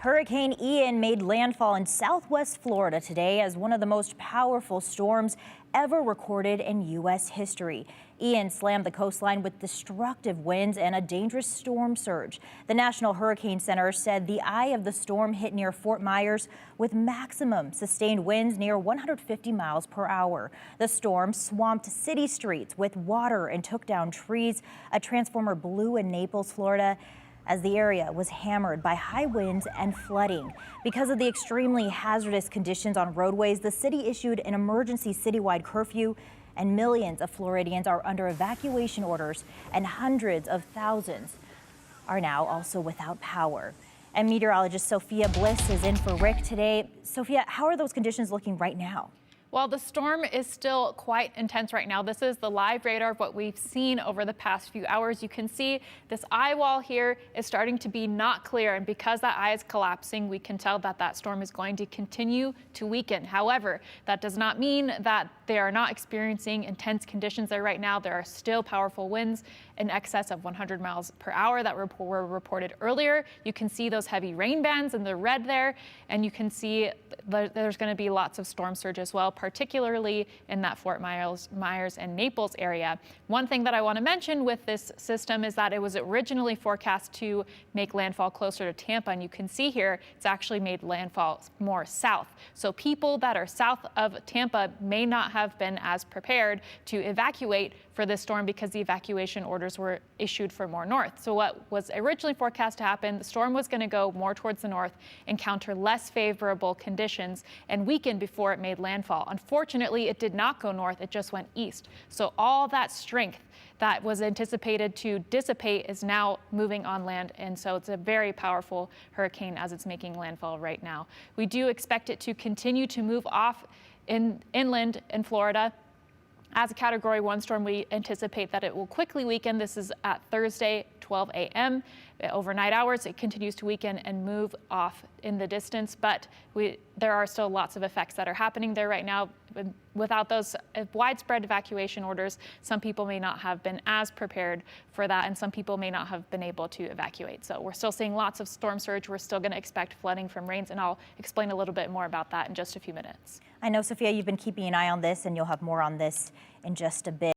Hurricane Ian made landfall in southwest Florida today as one of the most powerful storms ever recorded in U.S. history. Ian slammed the coastline with destructive winds and a dangerous storm surge. The National Hurricane Center said the eye of the storm hit near Fort Myers with maximum sustained winds near 150 miles per hour. The storm swamped city streets with water and took down trees. A transformer blew in Naples, Florida, as the area was hammered by high winds and flooding. Because of the extremely hazardous conditions on roadways, the city issued an emergency citywide curfew, and millions of Floridians are under evacuation orders, and hundreds of thousands are now also without power. And meteorologist Sophia Bliss is in for Rick today. Sophia, how are those conditions looking right now? Well, the storm is still quite intense right now. This is the live radar of what we've seen over the past few hours. You can see this eye wall here is starting to be not clear, and because that eye is collapsing, we can tell that that storm is going to continue to weaken. However, that does not mean that they are not experiencing intense conditions there right now. There are still powerful winds in excess of 100 miles per hour that were reported earlier. You can see those heavy rain bands in the red there, and you can see there's going to be lots of storm surge as well, particularly in that Fort Myers and Naples area. One thing that I want to mention with this system is that it was originally forecast to make landfall closer to Tampa, and you can see here it's actually made landfall more south. So people that are south of Tampa may not have been as prepared to evacuate for this storm because the evacuation orders were issued for more north. So what was originally forecast to happen, the storm was going to go more towards the north, encounter less favorable conditions, and weaken before it made landfall. Unfortunately, it did not go north, it just went east. So all that strength that was anticipated to dissipate is now moving on land, and so it's a very powerful hurricane as it's making landfall right now. We do expect it to continue to move off inland in Florida. As a Category 1 storm, we anticipate that it will quickly weaken. This is at Thursday, 12 a.m. Overnight hours, it continues to weaken and move off in the distance, but there are still lots of effects that are happening there right now. Without those widespread evacuation orders, some people may not have been as prepared for that, and some people may not have been able to evacuate. So we're still seeing lots of storm surge. We're still going to expect flooding from rains, and I'll explain a little bit more about that in just a few minutes. I know, Sophia, you've been keeping an eye on this, and you'll have more on this in just a bit.